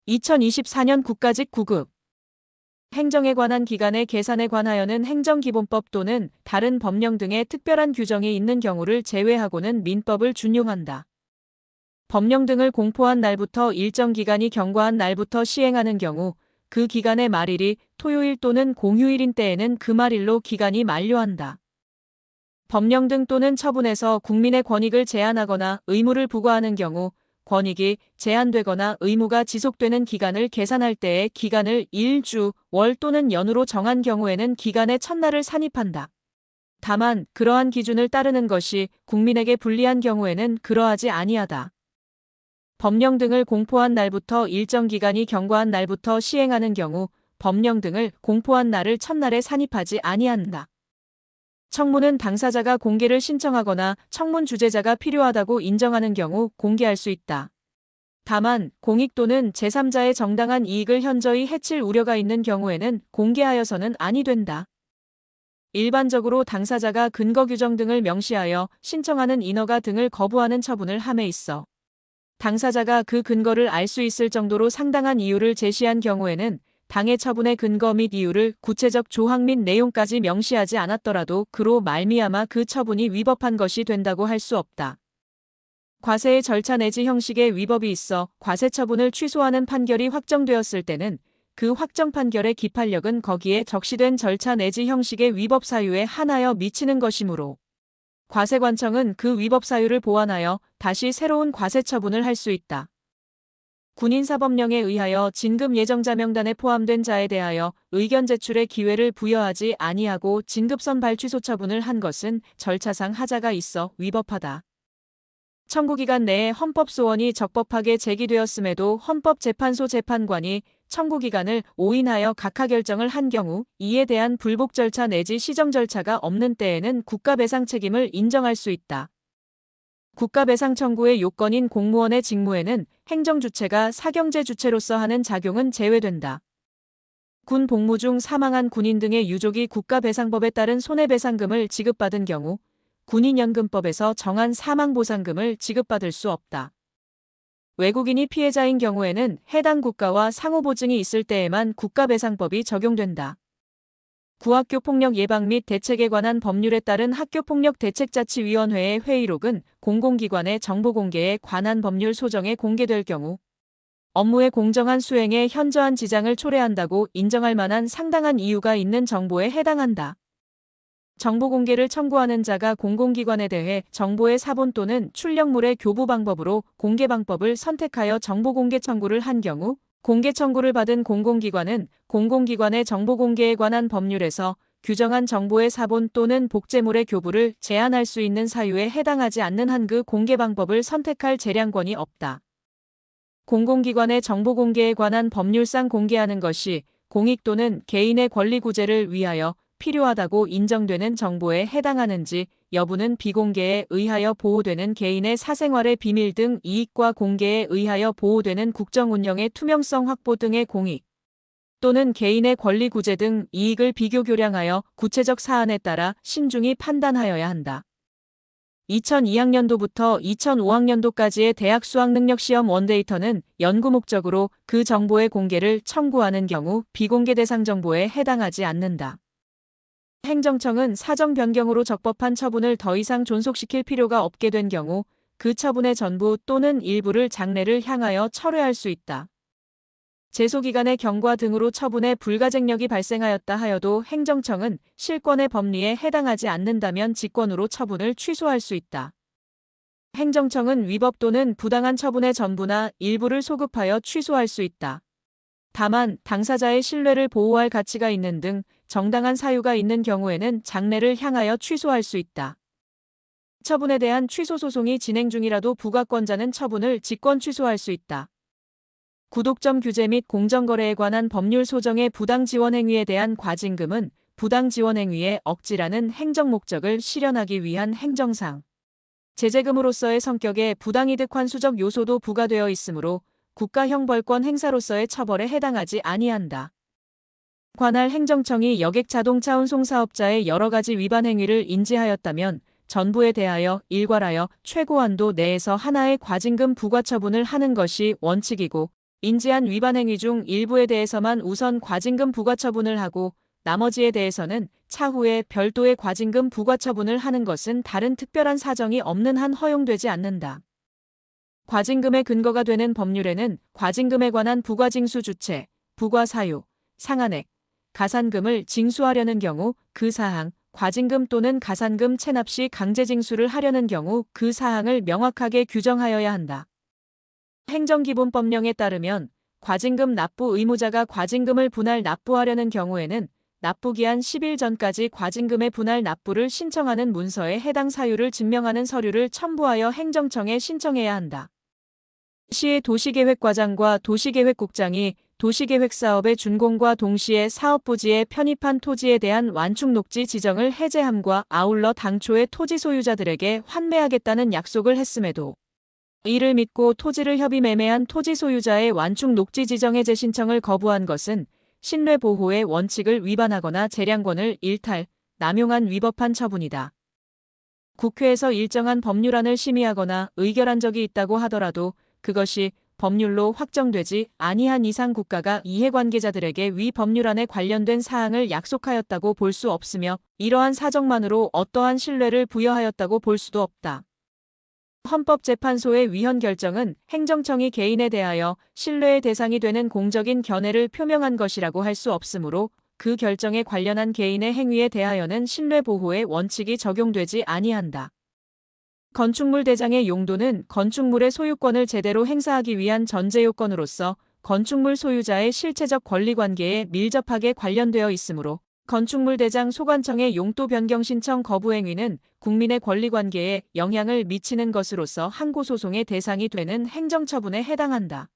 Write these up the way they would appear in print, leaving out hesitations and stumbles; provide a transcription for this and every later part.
2024년 국가직 9급 행정에 관한 기관의 계산에 관하여는 행정기본법 또는 다른 법령 등의 특별한 규정이 있는 경우를 제외하고는 민법을 준용한다. 법령 등을 공포한 날부터 일정 기간이 경과한 날부터 시행하는 경우 그 기간의 말일이 토요일 또는 공휴일인 때에는 그 말일로 기간이 만료한다. 법령 등 또는 처분에서 국민의 권익을 제한하거나 의무를 부과하는 경우 권익이 제한되거나 의무가 지속되는 기간을 계산할 때의 기간을 일, 주, 월 또는 연으로 정한 경우에는 기간의 첫날을 산입한다. 다만 그러한 기준을 따르는 것이 국민에게 불리한 경우에는 그러하지 아니하다. 법령 등을 공포한 날부터 일정 기간이 경과한 날부터 시행하는 경우 법령 등을 공포한 날을 첫날에 산입하지 아니한다. 청문은 당사자가 공개를 신청하거나 청문 주재자가 필요하다고 인정하는 경우 공개할 수 있다. 다만 공익 또는 제3자의 정당한 이익을 현저히 해칠 우려가 있는 경우에는 공개하여서는 아니 된다. 일반적으로 당사자가 근거 규정 등을 명시하여 신청하는 인허가 등을 거부하는 처분을 함에 있어 당사자가 그 근거를 알 수 있을 정도로 상당한 이유를 제시한 경우에는 당해 처분의 근거 및 이유를 구체적 조항 및 내용까지 명시하지 않았더라도 그로 말미암아 그 처분이 위법한 것이 된다고 할 수 없다. 과세의 절차 내지 형식의 위법이 있어 과세 처분을 취소하는 판결이 확정되었을 때는 그 확정 판결의 기판력은 거기에 적시된 절차 내지 형식의 위법 사유에 한하여 미치는 것이므로 과세관청은 그 위법 사유를 보완하여 다시 새로운 과세 처분을 할 수 있다. 군인사법령에 의하여 진급 예정자 명단에 포함된 자에 대하여 의견 제출의 기회를 부여하지 아니하고 진급 선발 취소 처분을 한 것은 절차상 하자가 있어 위법하다. 청구기간 내에 헌법소원이 적법하게 제기되었음에도 헌법재판소 재판관이 청구기간을 오인하여 각하 결정을 한 경우 이에 대한 불복 절차 내지 시정 절차가 없는 때에는 국가배상 책임을 인정할 수 있다. 국가배상 청구의 요건인 공무원의 직무에는 행정주체가 사경제 주체로서 하는 작용은 제외된다. 군 복무 중 사망한 군인 등의 유족이 국가배상법에 따른 손해배상금을 지급받은 경우 군인연금법에서 정한 사망보상금을 지급받을 수 없다. 외국인이 피해자인 경우에는 해당 국가와 상호보증이 있을 때에만 국가배상법이 적용된다. 구학교폭력 예방 및 대책에 관한 법률에 따른 학교폭력 대책자치위원회의 회의록은 공공기관의 정보공개에 관한 법률 소정에 공개될 경우 업무의 공정한 수행에 현저한 지장을 초래한다고 인정할 만한 상당한 이유가 있는 정보에 해당한다. 정보공개를 청구하는 자가 공공기관에 대해 정보의 사본 또는 출력물의 교부 방법으로 공개 방법을 선택하여 정보공개 청구를 한 경우 공개 청구를 받은 공공기관은 공공기관의 정보공개에 관한 법률에서 규정한 정보의 사본 또는 복제물의 교부를 제한할 수 있는 사유에 해당하지 않는 한 그 공개 방법을 선택할 재량권이 없다. 공공기관의 정보공개에 관한 법률상 공개하는 것이 공익 또는 개인의 권리 구제를 위하여 필요하다고 인정되는 정보에 해당하는지 여부는 비공개에 의하여 보호되는 개인의 사생활의 비밀 등 이익과 공개에 의하여 보호되는 국정운영의 투명성 확보 등의 공익 또는 개인의 권리 구제 등 이익을 비교 교량하여 구체적 사안에 따라 신중히 판단하여야 한다. 2002학년도부터 2005학년도까지의 대학 수학능력시험 원데이터는 연구 목적으로 그 정보의 공개를 청구하는 경우 비공개 대상 정보에 해당하지 않는다. 행정청은 사정 변경으로 적법한 처분을 더 이상 존속시킬 필요가 없게 된 경우 그 처분의 전부 또는 일부를 장래를 향하여 철회할 수 있다. 제소기간의 경과 등으로 처분의 불가쟁력이 발생하였다 하여도 행정청은 실권의 법리에 해당하지 않는다면 직권으로 처분을 취소할 수 있다. 행정청은 위법 또는 부당한 처분의 전부나 일부를 소급하여 취소할 수 있다. 다만 당사자의 신뢰를 보호할 가치가 있는 등 정당한 사유가 있는 경우에는 장래를 향하여 취소할 수 있다. 처분에 대한 취소 소송이 진행 중이라도 부가권자는 처분을 직권 취소할 수 있다. 구독점 규제 및 공정거래에 관한 법률 소정의 부당지원 행위에 대한 과징금은 부당지원 행위의 억지라는 행정 목적을 실현하기 위한 행정상 제재금으로서의 성격의 부당이득 환수적 요소도 부과되어 있으므로 국가형 벌권 행사로서의 처벌에 해당하지 아니한다. 관할 행정청이 여객 자동차 운송 사업자의 여러 가지 위반 행위를 인지하였다면 전부에 대하여 일괄하여 최고한도 내에서 하나의 과징금 부과 처분을 하는 것이 원칙이고 인지한 위반 행위 중 일부에 대해서만 우선 과징금 부과 처분을 하고 나머지에 대해서는 차후에 별도의 과징금 부과 처분을 하는 것은 다른 특별한 사정이 없는 한 허용되지 않는다. 과징금의 근거가 되는 법률에는 과징금에 관한 부과징수 주체, 부과 사유, 상한액, 가산금을 징수하려는 경우 그 사항, 과징금 또는 가산금 체납 시 강제징수를 하려는 경우 그 사항을 명확하게 규정하여야 한다. 행정기본법령에 따르면 과징금 납부 의무자가 과징금을 분할 납부하려는 경우에는 납부기한 10일 전까지 과징금의 분할 납부를 신청하는 문서에 해당 사유를 증명하는 서류를 첨부하여 행정청에 신청해야 한다. 시의 도시계획과장과 도시계획국장이 도시계획사업의 준공과 동시에 사업부지에 편입한 토지에 대한 완충녹지 지정을 해제함과 아울러 당초의 토지 소유자들에게 환매하겠다는 약속을 했음에도 이를 믿고 토지를 협의 매매한 토지 소유자의 완충 녹지 지정 해제 신청을 거부한 것은 신뢰보호의 원칙을 위반하거나 재량권을 일탈, 남용한 위법한 처분이다. 국회에서 일정한 법률안을 심의하거나 의결한 적이 있다고 하더라도 그것이 법률로 확정되지 아니한 이상 국가가 이해관계자들에게 위 법률안에 관련된 사항을 약속하였다고 볼 수 없으며 이러한 사정만으로 어떠한 신뢰를 부여하였다고 볼 수도 없다. 헌법재판소의 위헌 결정은 행정청이 개인에 대하여 신뢰의 대상이 되는 공적인 견해를 표명한 것이라고 할 수 없으므로 그 결정에 관련한 개인의 행위에 대하여는 신뢰보호의 원칙이 적용되지 아니한다. 건축물 대장의 용도는 건축물의 소유권을 제대로 행사하기 위한 전제요건으로서 건축물 소유자의 실체적 권리관계에 밀접하게 관련되어 있으므로 건축물 대장 소관청의 용도 변경 신청 거부 행위는 국민의 권리관계에 영향을 미치는 것으로서 항고소송의 대상이 되는 행정처분에 해당한다.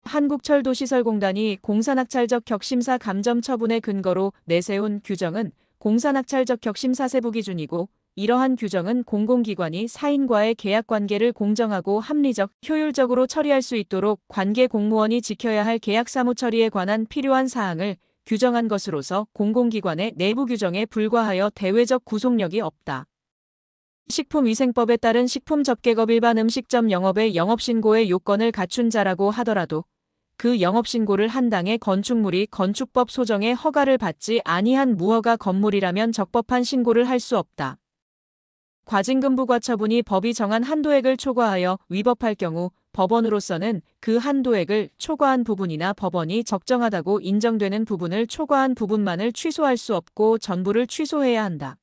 한국철도시설공단이 공사낙찰적 격심사 감점 처분의 근거로 내세운 규정은 공사낙찰적 격심사 세부 기준이고 이러한 규정은 공공기관이 사인과의 계약관계를 공정하고 합리적, 효율적으로 처리할 수 있도록 관계 공무원이 지켜야 할 계약사무 처리에 관한 필요한 사항을 규정한 것으로서 공공기관의 내부 규정에 불과하여 대외적 구속력이 없다. 식품위생법에 따른 식품접객업 일반 음식점 영업의 영업신고의 요건을 갖춘 자라고 하더라도 그 영업신고를 한 당의 건축물이 건축법 소정의 허가를 받지 아니한 무허가 건물이라면 적법한 신고를 할 수 없다. 과징금 부과 처분이 법이 정한 한도액을 초과하여 위법할 경우 법원으로서는 그 한도액을 초과한 부분이나 법원이 적정하다고 인정되는 부분을 초과한 부분만을 취소할 수 없고 전부를 취소해야 한다.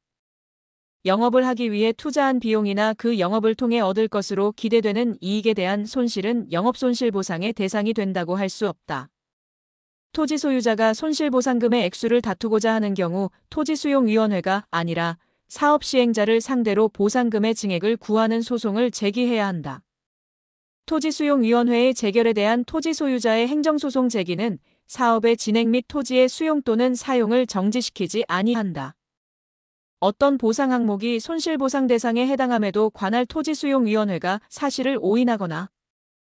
영업을 하기 위해 투자한 비용이나 그 영업을 통해 얻을 것으로 기대되는 이익에 대한 손실은 영업손실보상의 대상이 된다고 할 수 없다. 토지 소유자가 손실보상금의 액수를 다투고자 하는 경우 토지수용위원회가 아니라 사업 시행자를 상대로 보상금의 증액을 구하는 소송을 제기해야 한다. 토지수용위원회의 재결에 대한 토지 소유자의 행정소송 제기는 사업의 진행 및 토지의 수용 또는 사용을 정지시키지 아니한다. 어떤 보상 항목이 손실보상 대상에 해당함에도 관할 토지수용위원회가 사실을 오인하거나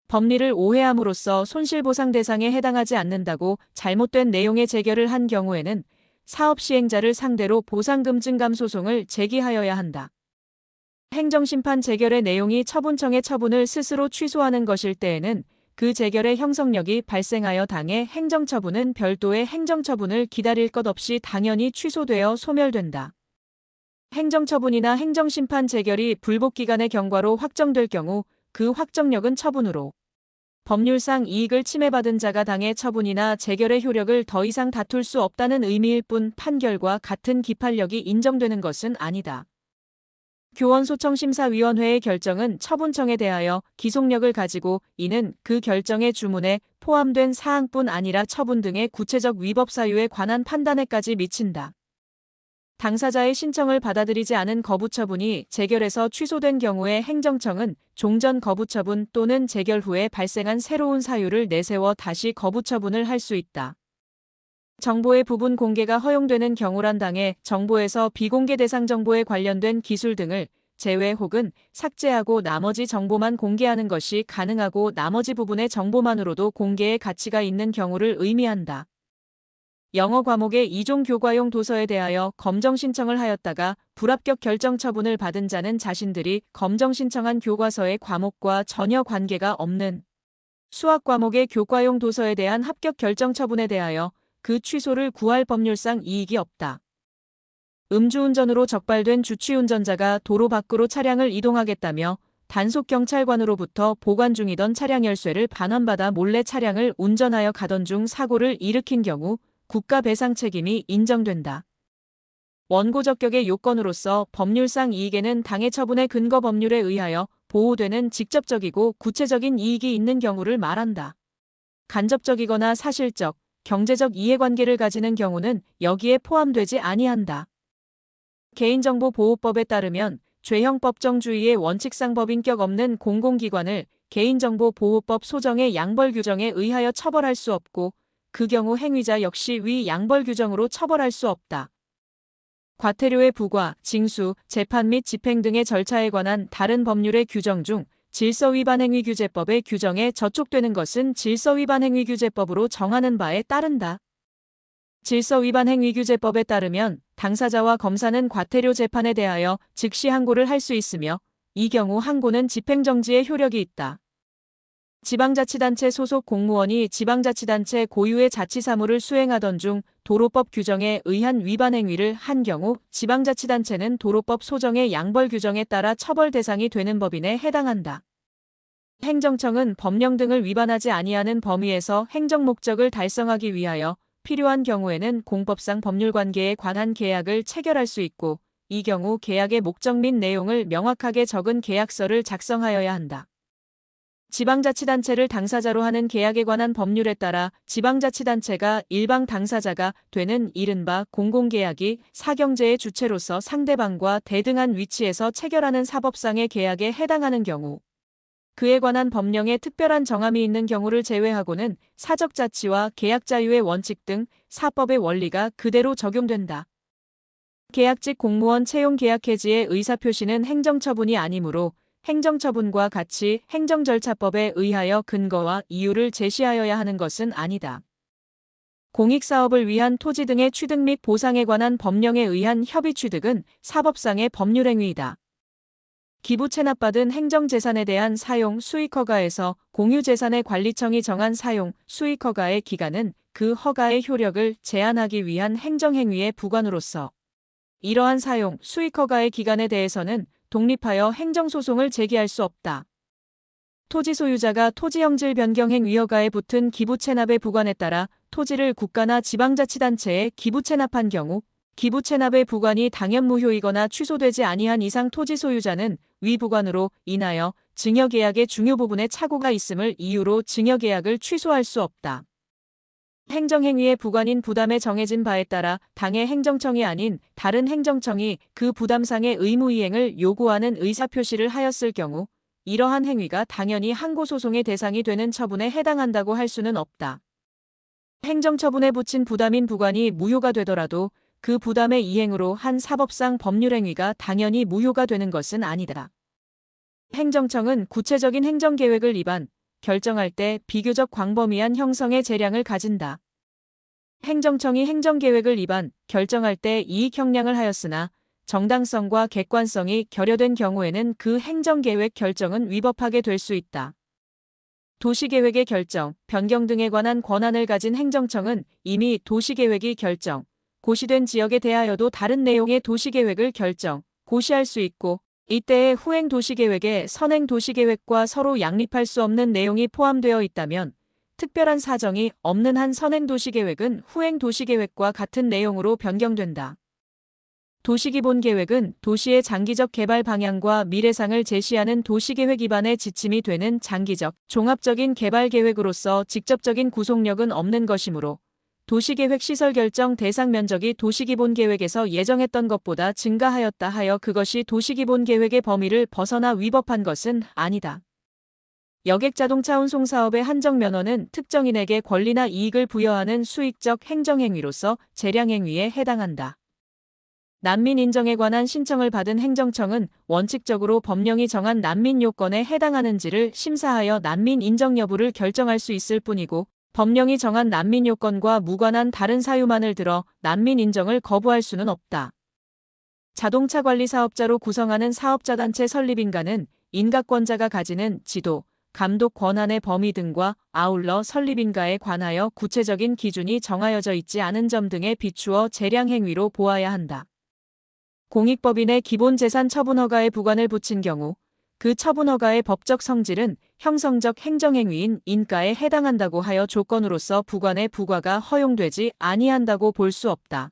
법리를 오해함으로써 손실보상 대상에 해당하지 않는다고 잘못된 내용의 재결을 한 경우에는 사업 시행자를 상대로 보상금 증감 소송을 제기하여야 한다. 행정심판 재결의 내용이 처분청의 처분을 스스로 취소하는 것일 때에는 그 재결의 형성력이 발생하여 당해 행정처분은 별도의 행정처분을 기다릴 것 없이 당연히 취소되어 소멸된다. 행정처분이나 행정심판 재결이 불복기간의 경과로 확정될 경우 그 확정력은 처분으로 법률상 이익을 침해받은 자가 당해 처분이나 재결의 효력을 더 이상 다툴 수 없다는 의미일 뿐 판결과 같은 기판력이 인정되는 것은 아니다. 교원소청심사위원회의 결정은 처분청에 대하여 기속력을 가지고 이는 그 결정의 주문에 포함된 사항뿐 아니라 처분 등의 구체적 위법 사유에 관한 판단에까지 미친다. 당사자의 신청을 받아들이지 않은 거부처분이 재결에서 취소된 경우에 행정청은 종전 거부처분 또는 재결 후에 발생한 새로운 사유를 내세워 다시 거부처분을 할 수 있다. 정보의 부분 공개가 허용되는 경우란 당해 정보에서 비공개 대상 정보에 관련된 기술 등을 제외 혹은 삭제하고 나머지 정보만 공개하는 것이 가능하고 나머지 부분의 정보만으로도 공개의 가치가 있는 경우를 의미한다. 영어 과목의 2종 교과용 도서에 대하여 검정 신청을 하였다가 불합격 결정 처분을 받은 자는 자신들이 검정 신청한 교과서의 과목과 전혀 관계가 없는 수학 과목의 교과용 도서에 대한 합격 결정 처분에 대하여 그 취소를 구할 법률상 이익이 없다. 음주운전으로 적발된 주취운전자가 도로 밖으로 차량을 이동하겠다며 단속경찰관으로부터 보관 중이던 차량 열쇠를 반환받아 몰래 차량을 운전하여 가던 중 사고를 일으킨 경우 국가 배상 책임이 인정된다. 원고 적격의 요건으로서 법률상 이익에는 당해 처분의 근거 법률에 의하여 보호되는 직접적이고 구체적인 이익이 있는 경우를 말한다. 간접적이거나 사실적, 경제적 이해관계를 가지는 경우는 여기에 포함되지 아니한다. 개인정보보호법에 따르면 죄형 법정주의의 원칙상 법인격 없는 공공기관을 개인정보보호법 소정의 양벌 규정에 의하여 처벌할 수 없고 그 경우 행위자 역시 위 양벌 규정으로 처벌할 수 없다. 과태료의 부과, 징수, 재판 및 집행 등의 절차에 관한 다른 법률의 규정 중 질서위반행위규제법의 규정에 저촉되는 것은 질서위반행위규제법으로 정하는 바에 따른다. 질서위반행위규제법에 따르면 당사자와 검사는 과태료 재판에 대하여 즉시 항고를 할 수 있으며 이 경우 항고는 집행정지의 효력이 있다. 지방자치단체 소속 공무원이 지방자치단체 고유의 자치사무를 수행하던 중 도로법 규정에 의한 위반 행위를 한 경우 지방자치단체는 도로법 소정의 양벌 규정에 따라 처벌 대상이 되는 법인에 해당한다. 행정청은 법령 등을 위반하지 아니하는 범위에서 행정 목적을 달성하기 위하여 필요한 경우에는 공법상 법률관계에 관한 계약을 체결할 수 있고 이 경우 계약의 목적 및 내용을 명확하게 적은 계약서를 작성하여야 한다. 지방자치단체를 당사자로 하는 계약에 관한 법률에 따라 지방자치단체가 일방 당사자가 되는 이른바 공공계약이 사경제의 주체로서 상대방과 대등한 위치에서 체결하는 사법상의 계약에 해당하는 경우 그에 관한 법령에 특별한 정함이 있는 경우를 제외하고는 사적자치와 계약자유의 원칙 등 사법의 원리가 그대로 적용된다. 계약직 공무원 채용 계약 해지의 의사표시는 행정처분이 아니므로 행정처분과 같이 행정절차법에 의하여 근거와 이유를 제시하여야 하는 것은 아니다. 공익사업을 위한 토지 등의 취득 및 보상에 관한 법령에 의한 협의 취득은 사법상의 법률행위이다. 기부 체납받은 행정재산에 대한 사용 수익허가에서 공유재산의 관리청이 정한 사용 수익허가의 기간은 그 허가의 효력을 제한하기 위한 행정행위의 부관으로서 이러한 사용 수익허가의 기간에 대해서는 독립하여 행정소송을 제기할 수 없다. 토지 소유자가 토지형질 변경행 위허가에 붙은 기부 체납의 부관에 따라 토지를 국가나 지방자치단체에 기부 체납한 경우 기부 체납의 부관이 당연 무효이거나 취소되지 아니한 이상 토지 소유자는 위 부관으로 인하여 증여계약의 중요 부분에 착오가 있음을 이유로 증여계약을 취소할 수 없다. 행정행위의 부관인 부담에 정해진 바에 따라 당의 행정청이 아닌 다른 행정청이 그 부담상의 의무이행을 요구하는 의사표시를 하였을 경우 이러한 행위가 당연히 항고소송의 대상이 되는 처분에 해당한다고 할 수는 없다. 행정처분에 붙인 부담인 부관이 무효가 되더라도 그 부담의 이행으로 한 사법상 법률행위가 당연히 무효가 되는 것은 아니다. 행정청은 구체적인 행정계획을 결정할 때 비교적 광범위한 형성의 재량을 가진다. 행정청이 행정계획을 결정할 때 이익 형량을 하였으나 정당성과 객관성이 결여된 경우에는 그 행정계획 결정은 위법하게 될 수 있다. 도시계획의 결정, 변경 등에 관한 권한을 가진 행정청은 이미 도시계획이 고시된 지역에 대하여도 다른 내용의 도시계획을 고시할 수 있고 이때의 후행 도시계획에 선행 도시계획과 서로 양립할 수 없는 내용이 포함되어 있다면 특별한 사정이 없는 한 선행 도시계획은 후행 도시계획과 같은 내용으로 변경된다. 도시기본계획은 도시의 장기적 개발 방향과 미래상을 제시하는 도시계획 입안의 지침이 되는 장기적, 종합적인 개발계획으로서 직접적인 구속력은 없는 것이므로 도시계획 시설 결정 대상 면적이 도시기본계획에서 예정했던 것보다 증가하였다 하여 그것이 도시기본계획의 범위를 벗어나 위법한 것은 아니다. 여객자동차 운송 사업의 한정 면허는 특정인에게 권리나 이익을 부여하는 수익적 행정행위로서 재량행위에 해당한다. 난민 인정에 관한 신청을 받은 행정청은 원칙적으로 법령이 정한 난민 요건에 해당하는지를 심사하여 난민 인정 여부를 결정할 수 있을 뿐이고 법령이 정한 난민 요건과 무관한 다른 사유만을 들어 난민 인정을 거부할 수는 없다. 자동차 관리 사업자로 구성하는 사업자단체 설립인가는 인가권자가 가지는 지도, 감독 권한의 범위 등과 아울러 설립인가에 관하여 구체적인 기준이 정하여져 있지 않은 점 등에 비추어 재량행위로 보아야 한다. 공익법인의 기본재산 처분허가에 부관을 붙인 경우 그 처분허가의 법적 성질은 형성적 행정행위인 인가에 해당한다고 하여 조건으로서 부관의 부과가 허용되지 아니한다고 볼 수 없다.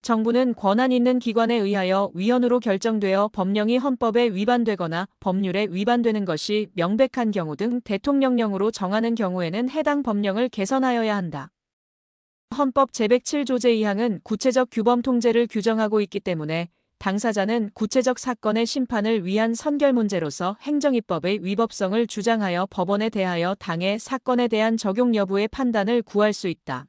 정부는 권한 있는 기관에 의하여 위헌으로 결정되어 법령이 헌법에 위반되거나 법률에 위반되는 것이 명백한 경우 등 대통령령으로 정하는 경우에는 해당 법령을 개선하여야 한다. 헌법 제107조 제2항은 구체적 규범 통제를 규정하고 있기 때문에 당사자는 구체적 사건의 심판을 위한 선결 문제로서 행정입법의 위법성을 주장하여 법원에 대하여 당해 사건에 대한 적용 여부의 판단을 구할 수 있다.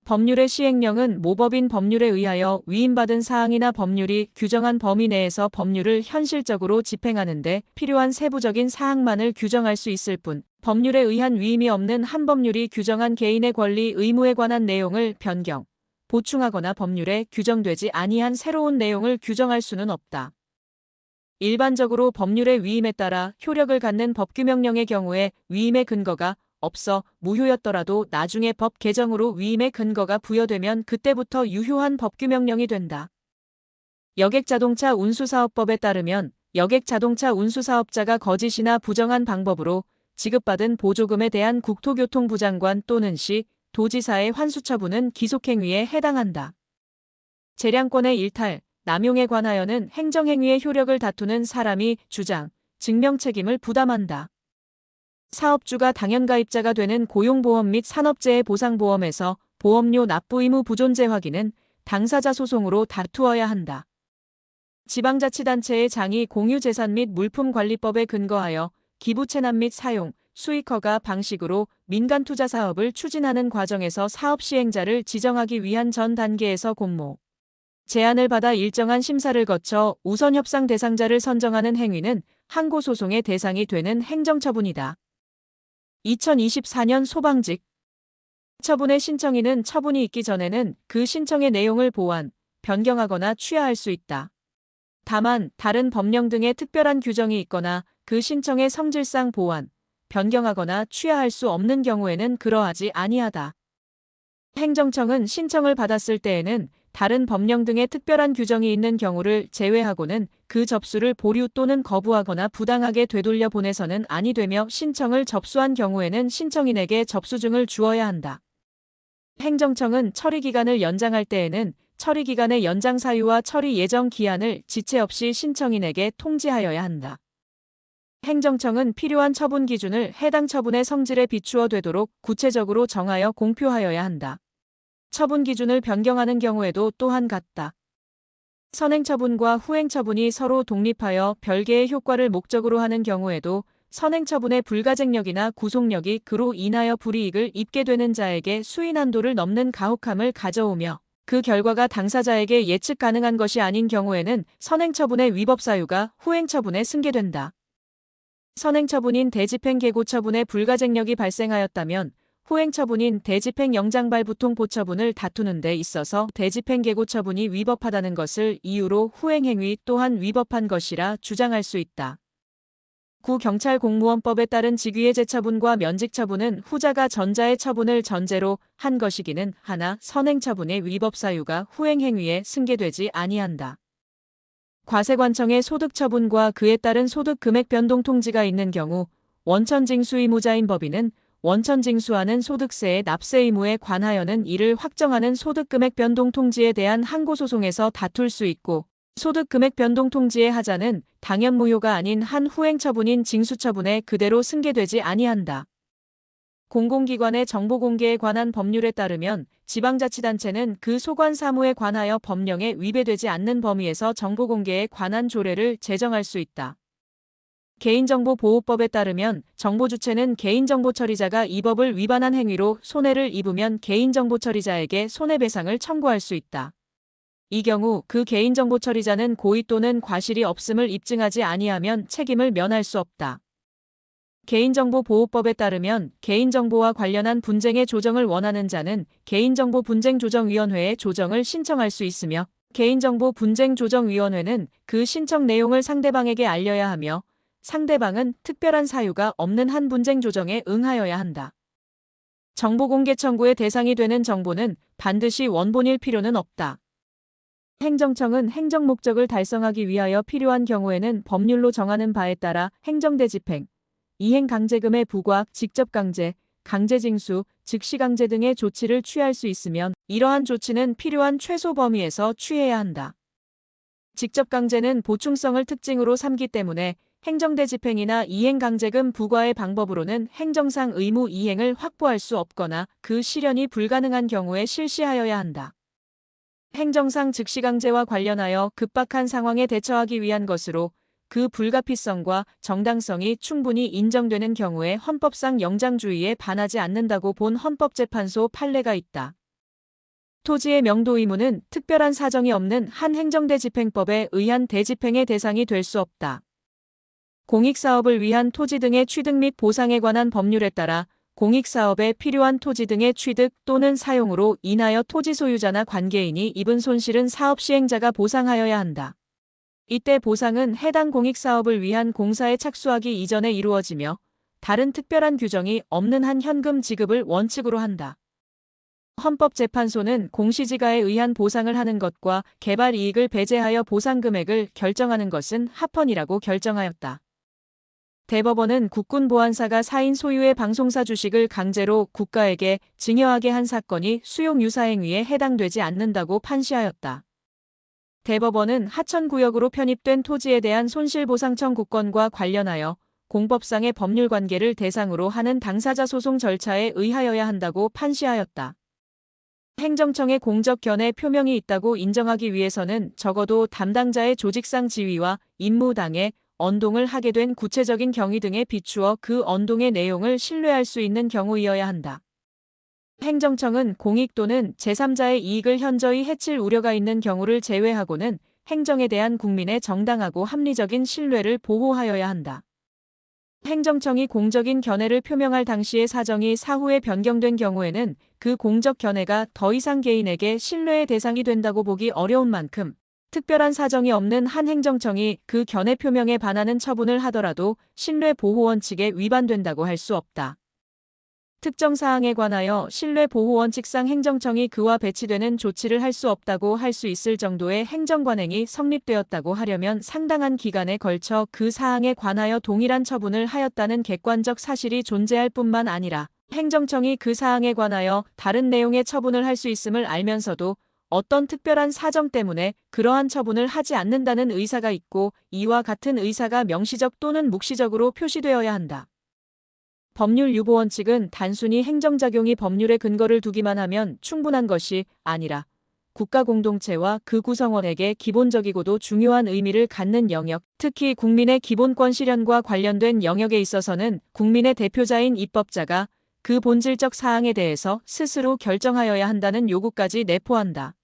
법률의 시행령은 모법인 법률에 의하여 위임받은 사항이나 법률이 규정한 범위 내에서 법률을 현실적으로 집행하는 데 필요한 세부적인 사항만을 규정할 수 있을 뿐 법률에 의한 위임이 없는 한 법률이 규정한 개인의 권리 의무에 관한 내용을 변경, 보충하거나 법률에 규정되지 아니한 새로운 내용을 규정할 수는 없다. 일반적으로 법률의 위임에 따라 효력을 갖는 법규명령의 경우에 위임의 근거가 없어 무효였더라도 나중에 법 개정으로 위임의 근거가 부여되면 그때부터 유효한 법규명령이 된다. 여객자동차 운수사업법에 따르면 여객자동차 운수사업자가 거짓이나 부정한 방법으로 지급받은 보조금에 대한 국토교통부 장관 또는 시, 도지사의 환수처분은 기속행위에 해당한다. 재량권의 일탈, 남용에 관하여는 행정행위의 효력을 다투는 사람이 주장, 증명 책임을 부담한다. 사업주가 당연가입자가 되는 고용보험 및 산업재해 보상보험에서 보험료 납부 의무 부존재 확인은 당사자 소송으로 다투어야 한다. 지방자치단체의 장이 공유재산 및 물품관리법에 근거하여 기부 체납 및 사용, 수익허가 방식으로 민간투자 사업을 추진하는 과정에서 사업 시행자를 지정하기 위한 전 단계에서 공모, 제안을 받아 일정한 심사를 거쳐 우선 협상 대상자를 선정하는 행위는 항고소송의 대상이 되는 행정처분이다. 2024년 소방직 처분의 신청인은 처분이 있기 전에는 그 신청의 내용을 보완, 변경하거나 취하할 수 있다. 다만 다른 법령 등의 특별한 규정이 있거나 그 신청의 성질상 보완, 변경하거나 취하할 수 없는 경우에는 그러하지 아니하다. 행정청은 신청을 받았을 때에는 다른 법령 등의 특별한 규정이 있는 경우를 제외하고는 그 접수를 보류 또는 거부하거나 부당하게 되돌려 보내서는 아니 되며 신청을 접수한 경우에는 신청인에게 접수증을 주어야 한다. 행정청은 처리기간을 연장할 때에는 처리기간의 연장 사유와 처리 예정 기한을 지체 없이 신청인에게 통지하여야 한다. 행정청은 필요한 처분 기준을 해당 처분의 성질에 비추어 되도록 구체적으로 정하여 공표하여야 한다. 처분 기준을 변경하는 경우에도 또한 같다. 선행처분과 후행처분이 서로 독립하여 별개의 효과를 목적으로 하는 경우에도 선행처분의 불가쟁력이나 구속력이 그로 인하여 불이익을 입게 되는 자에게 수인한도를 넘는 가혹함을 가져오며 그 결과가 당사자에게 예측 가능한 것이 아닌 경우에는 선행처분의 위법 사유가 후행처분에 승계된다. 선행처분인 대집행계고처분의 불가쟁력이 발생하였다면 후행처분인 대집행영장발부통보처분을 다투는 데 있어서 대집행계고처분이 위법하다는 것을 이유로 후행행위 또한 위법한 것이라 주장할 수 있다. 구경찰공무원법에 따른 직위의 재처분과 면직처분은 후자가 전자의 처분을 전제로 한 것이기는 하나 선행처분의 위법 사유가 후행행위에 승계되지 아니한다. 과세관청의 소득처분과 그에 따른 소득금액 변동 통지가 있는 경우 원천징수 의무자인 법인은 원천징수하는 소득세의 납세 의무에 관하여는 이를 확정하는 소득금액 변동 통지에 대한 항고소송에서 다툴 수 있고 소득금액 변동 통지의 하자는 당연 무효가 아닌 한 후행처분인 징수처분에 그대로 승계되지 아니한다. 공공기관의 정보공개에 관한 법률에 따르면 지방자치단체는 그 소관 사무에 관하여 법령에 위배되지 않는 범위에서 정보공개에 관한 조례를 제정할 수 있다. 개인정보보호법에 따르면 정보주체는 개인정보처리자가 이 법을 위반한 행위로 손해를 입으면 개인정보처리자에게 손해배상을 청구할 수 있다. 이 경우 그 개인정보처리자는 고의 또는 과실이 없음을 입증하지 아니하면 책임을 면할 수 없다. 개인정보보호법에 따르면 개인정보와 관련한 분쟁의 조정을 원하는 자는 개인정보분쟁조정위원회에 조정을 신청할 수 있으며 개인정보분쟁조정위원회는 그 신청 내용을 상대방에게 알려야 하며 상대방은 특별한 사유가 없는 한 분쟁 조정에 응하여야 한다. 정보 공개 청구의 대상이 되는 정보는 반드시 원본일 필요는 없다. 행정청은 행정 목적을 달성하기 위하여 필요한 경우에는 법률로 정하는 바에 따라 행정대집행, 이행강제금의 부과, 직접강제, 강제징수, 즉시강제 등의 조치를 취할 수 있으면 이러한 조치는 필요한 최소 범위에서 취해야 한다. 직접강제는 보충성을 특징으로 삼기 때문에 행정대집행이나 이행강제금 부과의 방법으로는 행정상 의무 이행을 확보할 수 없거나 그 실현이 불가능한 경우에 실시하여야 한다. 행정상 즉시강제와 관련하여 급박한 상황에 대처하기 위한 것으로 그 불가피성과 정당성이 충분히 인정되는 경우에 헌법상 영장주의에 반하지 않는다고 본 헌법재판소 판례가 있다. 토지의 명도 의무는 특별한 사정이 없는 한 행정대집행법에 의한 대집행의 대상이 될 수 없다. 공익사업을 위한 토지 등의 취득 및 보상에 관한 법률에 따라 공익사업에 필요한 토지 등의 취득 또는 사용으로 인하여 토지 소유자나 관계인이 입은 손실은 사업 시행자가 보상하여야 한다. 이때 보상은 해당 공익사업을 위한 공사에 착수하기 이전에 이루어지며 다른 특별한 규정이 없는 한 현금 지급을 원칙으로 한다. 헌법재판소는 공시지가에 의한 보상을 하는 것과 개발 이익을 배제하여 보상 금액을 결정하는 것은 합헌이라고 결정하였다. 대법원은 국군보안사가 사인 소유의 방송사 주식을 강제로 국가에게 증여하게 한 사건이 수용유사행위에 해당되지 않는다고 판시하였다. 대법원은 하천구역으로 편입된 토지에 대한 손실보상 청구권과 관련하여 공법상의 법률관계를 대상으로 하는 당사자 소송 절차에 의하여야 한다고 판시하였다. 행정청의 공적 견해 표명이 있다고 인정하기 위해서는 적어도 담당자의 조직상 지위와 임무 당에 언동을 하게 된 구체적인 경위 등에 비추어 그 언동의 내용을 신뢰할 수 있는 경우이어야 한다. 행정청은 공익 또는 제3자의 이익을 현저히 해칠 우려가 있는 경우를 제외하고는 행정에 대한 국민의 정당하고 합리적인 신뢰를 보호하여야 한다. 행정청이 공적인 견해를 표명할 당시의 사정이 사후에 변경된 경우에는 그 공적 견해가 더 이상 개인에게 신뢰의 대상이 된다고 보기 어려운 만큼 특별한 사정이 없는 한 행정청이 그 견해 표명에 반하는 처분을 하더라도 신뢰 보호 원칙에 위반된다고 할 수 없다. 특정 사항에 관하여 신뢰 보호 원칙상 행정청이 그와 배치되는 조치를 할 수 없다고 할 수 있을 정도의 행정관행이 성립되었다고 하려면 상당한 기간에 걸쳐 그 사항에 관하여 동일한 처분을 하였다는 객관적 사실이 존재할 뿐만 아니라 행정청이 그 사항에 관하여 다른 내용의 처분을 할 수 있음을 알면서도 어떤 특별한 사정 때문에 그러한 처분을 하지 않는다는 의사가 있고 이와 같은 의사가 명시적 또는 묵시적으로 표시되어야 한다. 법률 유보 원칙은 단순히 행정작용이 법률에 근거를 두기만 하면 충분한 것이 아니라 국가 공동체와 그 구성원에게 기본적이고도 중요한 의미를 갖는 영역, 특히 국민의 기본권 실현과 관련된 영역에 있어서는 국민의 대표자인 입법자가 그 본질적 사항에 대해서 스스로 결정하여야 한다는 요구까지 내포한다.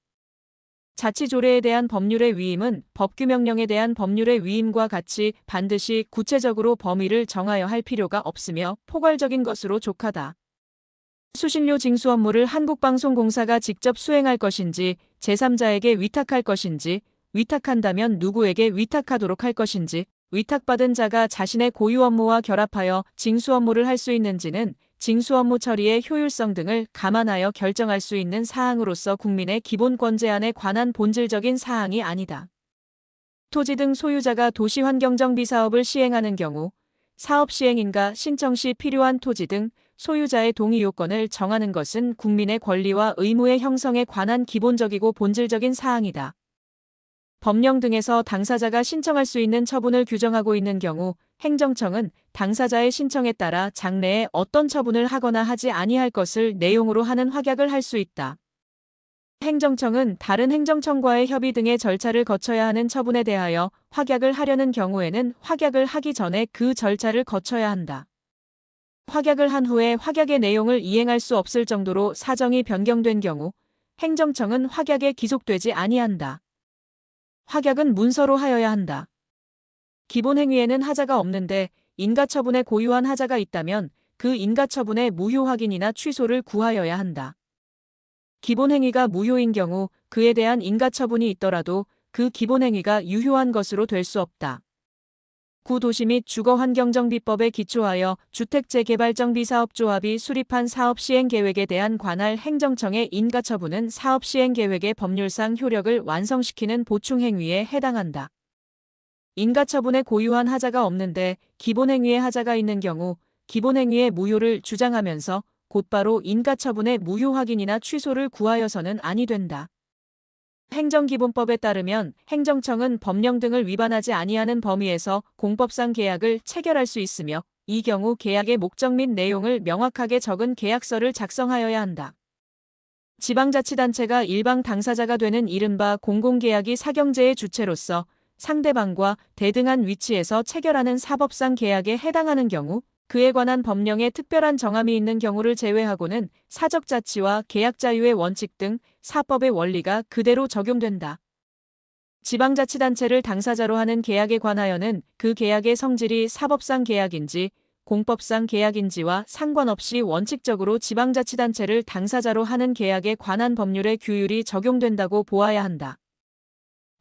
자치조례에 대한 법률의 위임은 법규명령에 대한 법률의 위임과 같이 반드시 구체적으로 범위를 정하여 할 필요가 없으며 포괄적인 것으로 족하다. 수신료 징수 업무를 한국방송공사가 직접 수행할 것인지 제3자에게 위탁할 것인지 위탁한다면 누구에게 위탁하도록 할 것인지 위탁받은 자가 자신의 고유 업무와 결합하여 징수 업무를 할 수 있는지는 징수 업무 처리의 효율성 등을 감안하여 결정할 수 있는 사항으로서 국민의 기본권 제한에 관한 본질적인 사항이 아니다. 토지 등 소유자가 도시환경정비 사업을 시행하는 경우 사업 시행인가 신청 시 필요한 토지 등 소유자의 동의 요건을 정하는 것은 국민의 권리와 의무의 형성에 관한 기본적이고 본질적인 사항이다. 법령 등에서 당사자가 신청할 수 있는 처분을 규정하고 있는 경우 행정청은 당사자의 신청에 따라 장래에 어떤 처분을 하거나 하지 아니할 것을 내용으로 하는 확약을 할 수 있다. 행정청은 다른 행정청과의 협의 등의 절차를 거쳐야 하는 처분에 대하여 확약을 하려는 경우에는 확약을 하기 전에 그 절차를 거쳐야 한다. 확약을 한 후에 확약의 내용을 이행할 수 없을 정도로 사정이 변경된 경우 행정청은 확약에 기속되지 아니한다. 확약은 문서로 하여야 한다. 기본행위에는 하자가 없는데 인가처분에 고유한 하자가 있다면 그 인가처분의 무효 확인이나 취소를 구하여야 한다. 기본행위가 무효인 경우 그에 대한 인가처분이 있더라도 그 기본행위가 유효한 것으로 될 수 없다. 구도시 및 주거환경정비법에 기초하여 주택재개발정비사업조합이 수립한 사업시행계획에 대한 관할 행정청의 인가처분은 사업시행계획의 법률상 효력을 완성시키는 보충행위에 해당한다. 인가처분에 고유한 하자가 없는데 기본행위에 하자가 있는 경우 기본행위의 무효를 주장하면서 곧바로 인가처분의 무효 확인이나 취소를 구하여서는 아니 된다. 행정기본법에 따르면 행정청은 법령 등을 위반하지 아니하는 범위에서 공법상 계약을 체결할 수 있으며 이 경우 계약의 목적 및 내용을 명확하게 적은 계약서를 작성하여야 한다. 지방자치단체가 일방 당사자가 되는 이른바 공공계약이 사경제의 주체로서 상대방과 대등한 위치에서 체결하는 사법상 계약에 해당하는 경우 그에 관한 법령에 특별한 정함이 있는 경우를 제외하고는 사적자치와 계약자유의 원칙 등 사법의 원리가 그대로 적용된다. 지방자치단체를 당사자로 하는 계약에 관하여는 그 계약의 성질이 사법상 계약인지 공법상 계약인지와 상관없이 원칙적으로 지방자치단체를 당사자로 하는 계약에 관한 법률의 규율이 적용된다고 보아야 한다.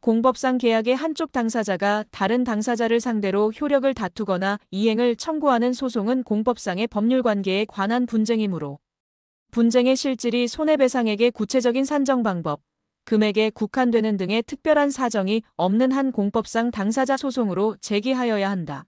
공법상 계약의 한쪽 당사자가 다른 당사자를 상대로 효력을 다투거나 이행을 청구하는 소송은 공법상의 법률관계에 관한 분쟁이므로 분쟁의 실질이 손해배상액의 구체적인 산정 방법, 금액에 국한되는 등의 특별한 사정이 없는 한 공법상 당사자 소송으로 제기하여야 한다.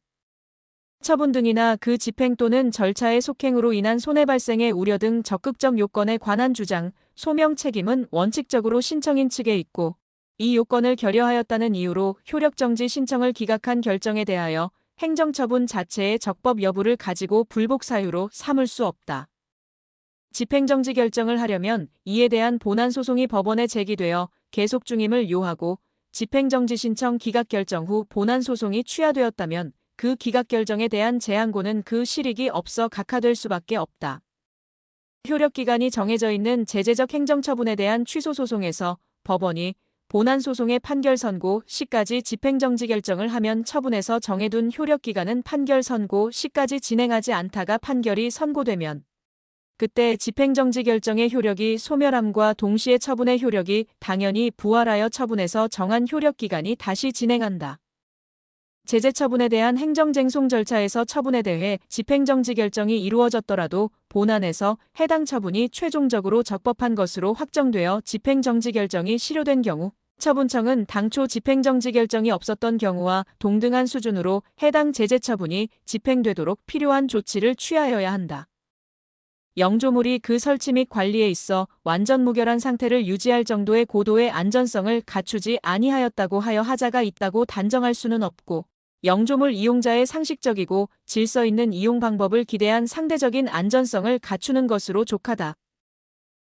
처분 등이나 그 집행 또는 절차의 속행으로 인한 손해 발생의 우려 등 적극적 요건에 관한 주장, 소명 책임은 원칙적으로 신청인 측에 있고 이 요건을 결여하였다는 이유로 효력정지 신청을 기각한 결정에 대하여 행정처분 자체의 적법 여부를 가지고 불복 사유로 삼을 수 없다. 집행정지 결정을 하려면 이에 대한 본안소송이 법원에 제기되어 계속 중임을 요하고 집행정지 신청 기각 결정 후 본안소송이 취하되었다면 그 기각 결정에 대한 재항고는 그 실익이 없어 각하될 수밖에 없다. 효력기간이 정해져 있는 제재적 행정처분에 대한 취소소송에서 법원이 본안소송의 판결 선고 시까지 집행정지 결정을 하면 처분에서 정해둔 효력기간은 판결 선고 시까지 진행하지 않다가 판결이 선고되면 그때 집행정지 결정의 효력이 소멸함과 동시에 처분의 효력이 당연히 부활하여 처분에서 정한 효력기간이 다시 진행한다. 제재처분에 대한 행정쟁송 절차에서 처분에 대해 집행정지 결정이 이루어졌더라도 본안에서 해당 처분이 최종적으로 적법한 것으로 확정되어 집행정지 결정이 실효된 경우 처분청은 당초 집행정지 결정이 없었던 경우와 동등한 수준으로 해당 제재처분이 집행되도록 필요한 조치를 취하여야 한다. 영조물이 그 설치 및 관리에 있어 완전 무결한 상태를 유지할 정도의 고도의 안전성을 갖추지 아니하였다고 하여 하자가 있다고 단정할 수는 없고 영조물 이용자의 상식적이고 질서 있는 이용 방법을 기대한 상대적인 안전성을 갖추는 것으로 족하다.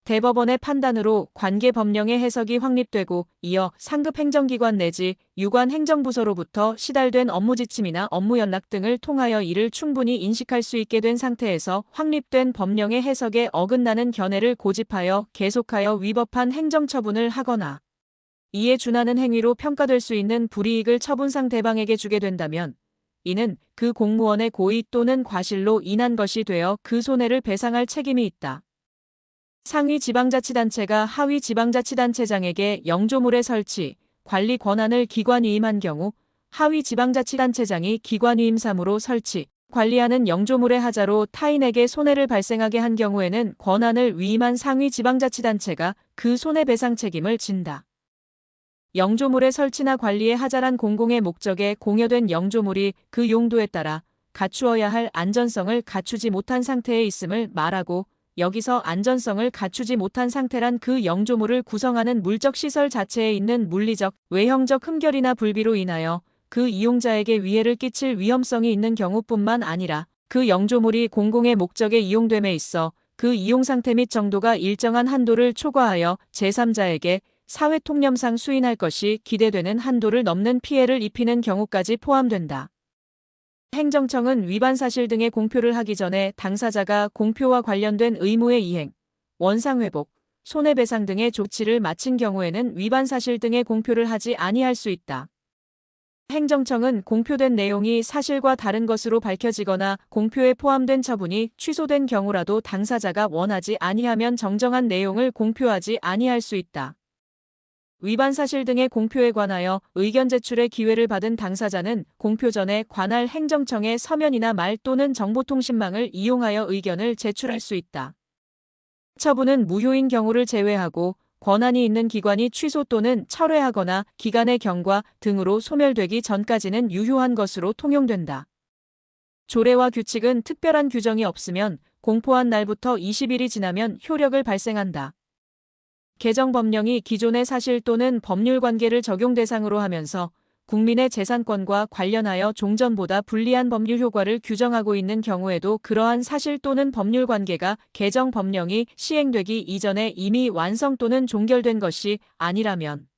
대법원의 판단으로 관계법령의 해석이 확립되고 이어 상급 행정기관 내지 유관 행정부서로부터 시달된 업무지침이나 업무연락 등을 통하여 이를 충분히 인식할 수 있게 된 상태에서 확립된 법령의 해석에 어긋나는 견해를 고집하여 계속하여 위법한 행정처분을 하거나 이에 준하는 행위로 평가될 수 있는 불이익을 처분상 대방에게 주게 된다면 이는 그 공무원의 고의 또는 과실로 인한 것이 되어 그 손해를 배상할 책임이 있다. 상위 지방자치단체가 하위 지방자치단체장에게 영조물의 설치, 관리 권한을 기관위임한 경우 하위 지방자치단체장이 기관위임사무로 설치, 관리하는 영조물의 하자로 타인에게 손해를 발생하게 한 경우에는 권한을 위임한 상위 지방자치단체가 그 손해배상 책임을 진다. 영조물의 설치나 관리의 하자란 공공의 목적에 공여된 영조물이 그 용도에 따라 갖추어야 할 안전성을 갖추지 못한 상태에 있음을 말하고 여기서 안전성을 갖추지 못한 상태란 그 영조물을 구성하는 물적 시설 자체에 있는 물리적, 외형적 흠결이나 불비로 인하여 그 이용자에게 위해를 끼칠 위험성이 있는 경우뿐만 아니라 그 영조물이 공공의 목적에 이용됨에 있어 그 이용 상태 및 정도가 일정한 한도를 초과하여 제3자에게 사회통념상 수인할 것이 기대되는 한도를 넘는 피해를 입히는 경우까지 포함된다. 행정청은 위반 사실 등의 공표를 하기 전에 당사자가 공표와 관련된 의무의 이행, 원상회복, 손해배상 등의 조치를 마친 경우에는 위반 사실 등의 공표를 하지 아니할 수 있다. 행정청은 공표된 내용이 사실과 다른 것으로 밝혀지거나 공표에 포함된 처분이 취소된 경우라도 당사자가 원하지 아니하면 정정한 내용을 공표하지 아니할 수 있다. 위반 사실 등의 공표에 관하여 의견 제출의 기회를 받은 당사자는 공표 전에 관할 행정청에 서면이나 말 또는 정보통신망을 이용하여 의견을 제출할 수 있다. 처분은 무효인 경우를 제외하고 권한이 있는 기관이 취소 또는 철회하거나 기간의 경과 등으로 소멸되기 전까지는 유효한 것으로 통용된다. 조례와 규칙은 특별한 규정이 없으면 공포한 날부터 20일이 지나면 효력을 발생한다. 개정 법령이 기존의 사실 또는 법률 관계를 적용 대상으로 하면서 국민의 재산권과 관련하여 종전보다 불리한 법률 효과를 규정하고 있는 경우에도 그러한 사실 또는 법률 관계가 개정 법령이 시행되기 이전에 이미 완성 또는 종결된 것이 아니라면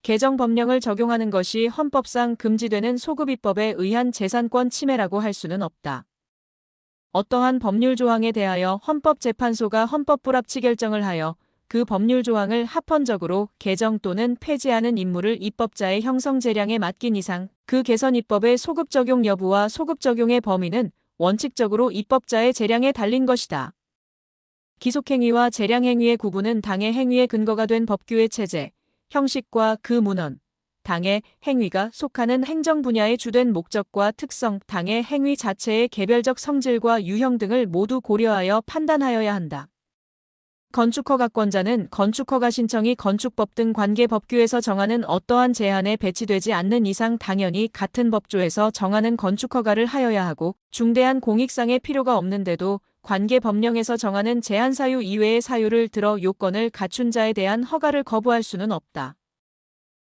개정 법령을 적용하는 것이 헌법상 금지되는 소급입법에 의한 재산권 침해라고 할 수는 없다. 어떠한 법률 조항에 대하여 헌법재판소가 헌법불합치 결정을 하여 그 법률 조항을 합헌적으로 개정 또는 폐지하는 임무를 입법자의 형성 재량에 맡긴 이상 그 개선 입법의 소급 적용 여부와 소급 적용의 범위는 원칙적으로 입법자의 재량에 달린 것이다. 기속행위와 재량행위의 구분은 당의 행위의 근거가 된 법규의 체제, 형식과 그 문헌, 당의 행위가 속하는 행정 분야의 주된 목적과 특성, 당의 행위 자체의 개별적 성질과 유형 등을 모두 고려하여 판단하여야 한다. 건축허가권자는 건축허가 신청이 건축법 등 관계 법규에서 정하는 어떠한 제한에 배치되지 않는 이상 당연히 같은 법조에서 정하는 건축허가를 하여야 하고 중대한 공익상의 필요가 없는데도 관계 법령에서 정하는 제한 사유 이외의 사유를 들어 요건을 갖춘 자에 대한 허가를 거부할 수는 없다.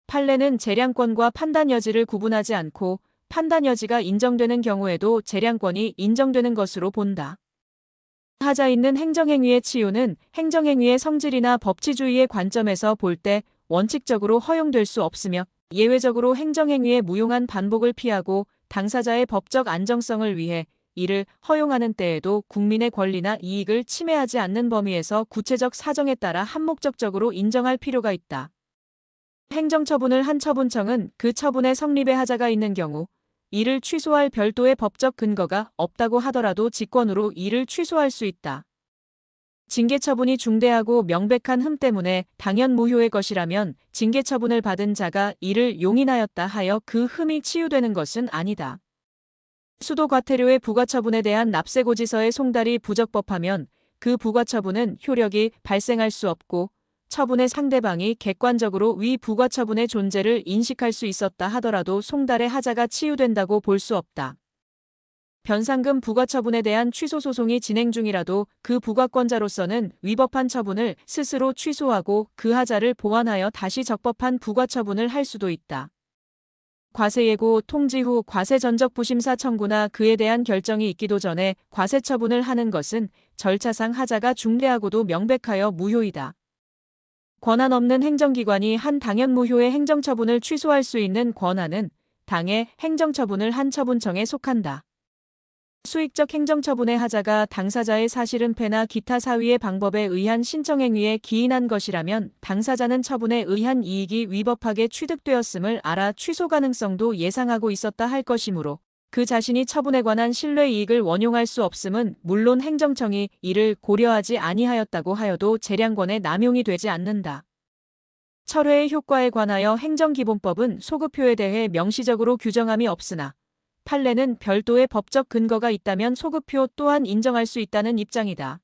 판례는 재량권과 판단 여지를 구분하지 않고 판단 여지가 인정되는 경우에도 재량권이 인정되는 것으로 본다. 하자 있는 행정행위의 치유는 행정행위의 성질이나 법치주의의 관점에서 볼 때 원칙적으로 허용될 수 없으며 예외적으로 행정행위의 무용한 반복을 피하고 당사자의 법적 안정성을 위해 이를 허용하는 때에도 국민의 권리나 이익을 침해하지 않는 범위에서 구체적 사정에 따라 한목적적으로 인정할 필요가 있다. 행정처분을 한 처분청은 그 처분의 성립에 하자가 있는 경우 이를 취소할 별도의 법적 근거가 없다고 하더라도 직권으로 이를 취소할 수 있다. 징계처분이 중대하고 명백한 흠 때문에 당연 무효의 것이라면 징계처분을 받은 자가 이를 용인하였다 하여 그 흠이 치유되는 것은 아니다. 수도과태료의 부과처분에 대한 납세고지서의 송달이 부적법하면 그 부과처분은 효력이 발생할 수 없고 처분의 상대방이 객관적으로 위 부과처분의 존재를 인식할 수 있었다 하더라도 송달의 하자가 치유된다고 볼 수 없다. 변상금 부과처분에 대한 취소소송이 진행 중이라도 그 부과권자로서는 위법한 처분을 스스로 취소하고 그 하자를 보완하여 다시 적법한 부과처분을 할 수도 있다. 과세예고 통지 후 과세전적부심사 청구나 그에 대한 결정이 있기도 전에 과세처분을 하는 것은 절차상 하자가 중대하고도 명백하여 무효이다. 권한 없는 행정기관이 한 당연 무효의 행정처분을 취소할 수 있는 권한은 당의 행정처분을 한 처분청에 속한다. 수익적 행정처분의 하자가 당사자의 사실은폐나 기타 사위의 방법에 의한 신청행위에 기인한 것이라면 당사자는 처분에 의한 이익이 위법하게 취득되었음을 알아 취소 가능성도 예상하고 있었다 할 것이므로 그 자신이 처분에 관한 신뢰 이익을 원용할 수 없음은 물론 행정청이 이를 고려하지 아니하였다고 하여도 재량권의 남용이 되지 않는다. 철회의 효과에 관하여 행정기본법은 소급효에 대해 명시적으로 규정함이 없으나 판례는 별도의 법적 근거가 있다면 소급효 또한 인정할 수 있다는 입장이다.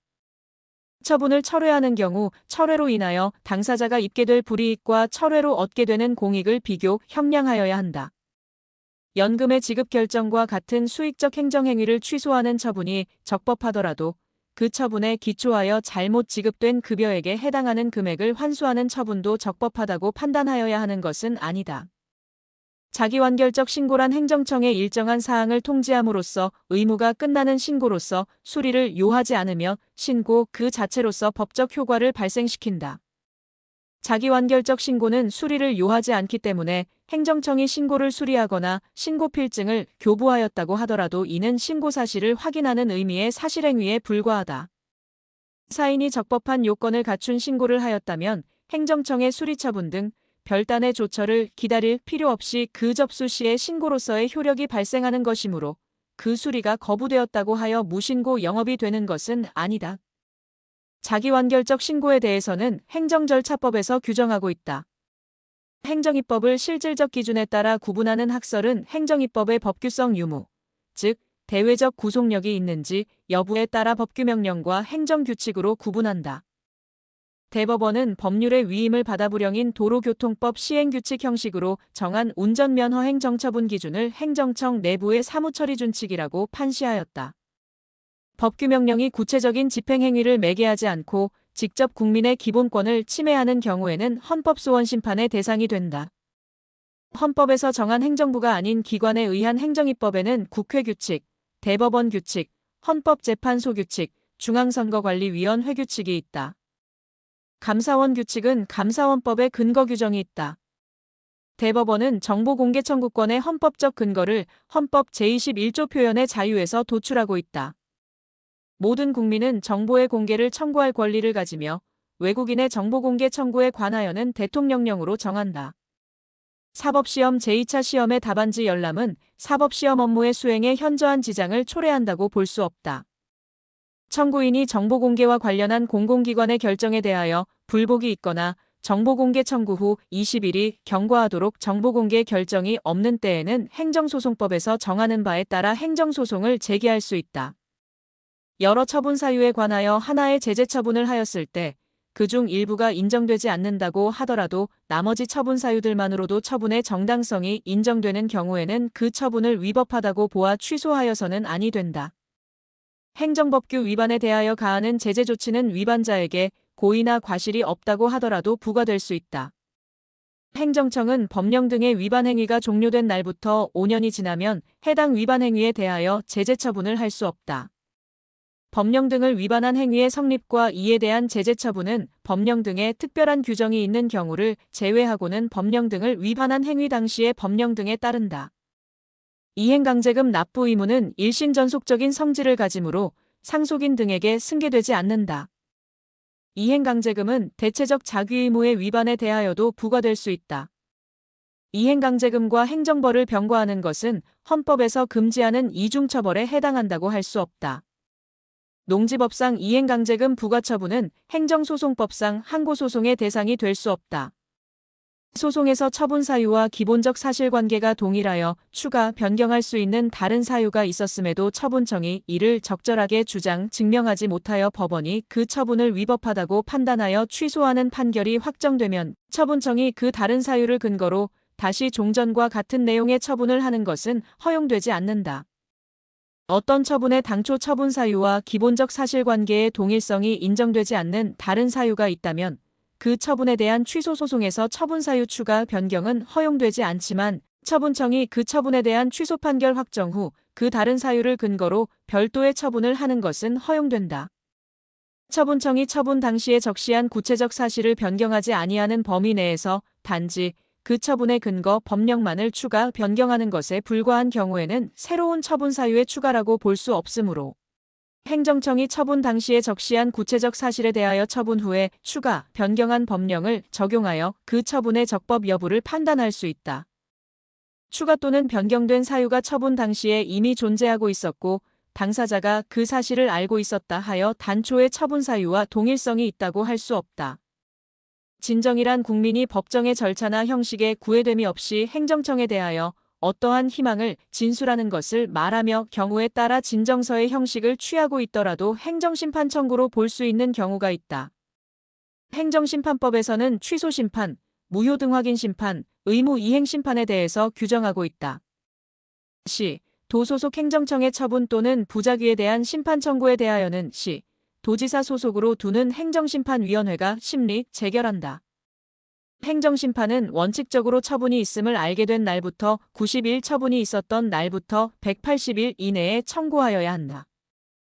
처분을 철회하는 경우 철회로 인하여 당사자가 입게 될 불이익과 철회로 얻게 되는 공익을 비교 형량하여야 한다. 연금의 지급 결정과 같은 수익적 행정행위를 취소하는 처분이 적법하더라도 그 처분에 기초하여 잘못 지급된 급여액에 해당하는 금액을 환수하는 처분도 적법하다고 판단하여야 하는 것은 아니다. 자기완결적 신고란 행정청의 일정한 사항을 통지함으로써 의무가 끝나는 신고로서 수리를 요하지 않으며 신고 그 자체로서 법적 효과를 발생시킨다. 자기완결적 신고는 수리를 요하지 않기 때문에 행정청이 신고를 수리하거나 신고 필증을 교부하였다고 하더라도 이는 신고 사실을 확인하는 의미의 사실행위에 불과하다. 사인이 적법한 요건을 갖춘 신고를 하였다면 행정청의 수리처분 등 별단의 조처를 기다릴 필요 없이 그 접수 시에 신고로서의 효력이 발생하는 것이므로 그 수리가 거부되었다고 하여 무신고 영업이 되는 것은 아니다. 자기완결적 신고에 대해서는 행정절차법에서 규정하고 있다. 행정입법을 실질적 기준에 따라 구분하는 학설은 행정입법의 법규성 유무, 즉 대외적 구속력이 있는지 여부에 따라 법규명령과 행정규칙으로 구분한다. 대법원은 법률의 위임을 받아 불형인 도로교통법 시행규칙 형식으로 정한 운전면허 행정처분 기준을 행정청 내부의 사무처리준칙이라고 판시하였다. 법규명령이 구체적인 집행행위를 매개하지 않고 직접 국민의 기본권을 침해하는 경우에는 헌법소원심판의 대상이 된다. 헌법에서 정한 행정부가 아닌 기관에 의한 행정입법에는 국회규칙, 대법원규칙, 헌법재판소규칙, 중앙선거관리위원회 규칙이 있다. 감사원규칙은 감사원법에 근거 규정이 있다. 대법원은 정보공개 청구권의 헌법적 근거를 헌법 제21조 표현의 자유에서 도출하고 있다. 모든 국민은 정보의 공개를 청구할 권리를 가지며 외국인의 정보공개 청구에 관하여는 대통령령으로 정한다. 사법시험 제2차 시험의 답안지 열람은 사법시험 업무의 수행에 현저한 지장을 초래한다고 볼 수 없다. 청구인이 정보공개와 관련한 공공기관의 결정에 대하여 불복이 있거나 정보공개 청구 후 20일이 경과하도록 정보공개 결정이 없는 때에는 행정소송법에서 정하는 바에 따라 행정소송을 제기할 수 있다. 여러 처분 사유에 관하여 하나의 제재 처분을 하였을 때 그중 일부가 인정되지 않는다고 하더라도 나머지 처분 사유들만으로도 처분의 정당성이 인정되는 경우에는 그 처분을 위법하다고 보아 취소하여서는 아니 된다. 행정법규 위반에 대하여 가하는 제재 조치는 위반자에게 고의나 과실이 없다고 하더라도 부과될 수 있다. 행정청은 법령 등의 위반 행위가 종료된 날부터 5년이 지나면 해당 위반 행위에 대하여 제재 처분을 할 수 없다. 법령 등을 위반한 행위의 성립과 이에 대한 제재 처분은 법령 등의 특별한 규정이 있는 경우를 제외하고는 법령 등을 위반한 행위 당시의 법령 등에 따른다. 이행강제금 납부 의무는 일신전속적인 성질을 가지므로 상속인 등에게 승계되지 않는다. 이행강제금은 대체적 자귀의무의 위반에 대하여도 부과될 수 있다. 이행강제금과 행정벌을 병과하는 것은 헌법에서 금지하는 이중처벌에 해당한다고 할 수 없다. 농지법상 이행강제금 부과처분은 행정소송법상 항고소송의 대상이 될 수 없다. 소송에서 처분 사유와 기본적 사실관계가 동일하여 추가 변경할 수 있는 다른 사유가 있었음에도 처분청이 이를 적절하게 주장 증명하지 못하여 법원이 그 처분을 위법하다고 판단하여 취소하는 판결이 확정되면 처분청이 그 다른 사유를 근거로 다시 종전과 같은 내용의 처분을 하는 것은 허용되지 않는다. 어떤 처분의 당초 처분 사유와 기본적 사실관계의 동일성이 인정되지 않는 다른 사유가 있다면 그 처분에 대한 취소 소송에서 처분 사유 추가 변경은 허용되지 않지만 처분청이 그 처분에 대한 취소 판결 확정 후 그 다른 사유를 근거로 별도의 처분을 하는 것은 허용된다. 처분청이 처분 당시에 적시한 구체적 사실을 변경하지 아니하는 범위 내에서 단지 그 처분의 근거 법령만을 추가 변경하는 것에 불과한 경우에는 새로운 처분 사유의 추가라고 볼 수 없으므로 행정청이 처분 당시에 적시한 구체적 사실에 대하여 처분 후에 추가 변경한 법령을 적용하여 그 처분의 적법 여부를 판단할 수 있다. 추가 또는 변경된 사유가 처분 당시에 이미 존재하고 있었고 당사자가 그 사실을 알고 있었다 하여 단초의 처분 사유와 동일성이 있다고 할 수 없다. 진정이란 국민이 법정의 절차나 형식에 구애됨이 없이 행정청에 대하여 어떠한 희망을 진술하는 것을 말하며 경우에 따라 진정서의 형식을 취하고 있더라도 행정심판 청구로 볼 수 있는 경우가 있다. 행정심판법에서는 취소심판, 무효등 확인심판, 의무이행심판에 대해서 규정하고 있다. 시, 도소속 행정청의 처분 또는 부작위에 대한 심판 청구에 대하여는 시, 도지사 소속으로 두는 행정심판위원회가 심리, 재결한다. 행정심판은 원칙적으로 처분이 있음을 알게 된 날부터 90일 처분이 있었던 날부터 180일 이내에 청구하여야 한다.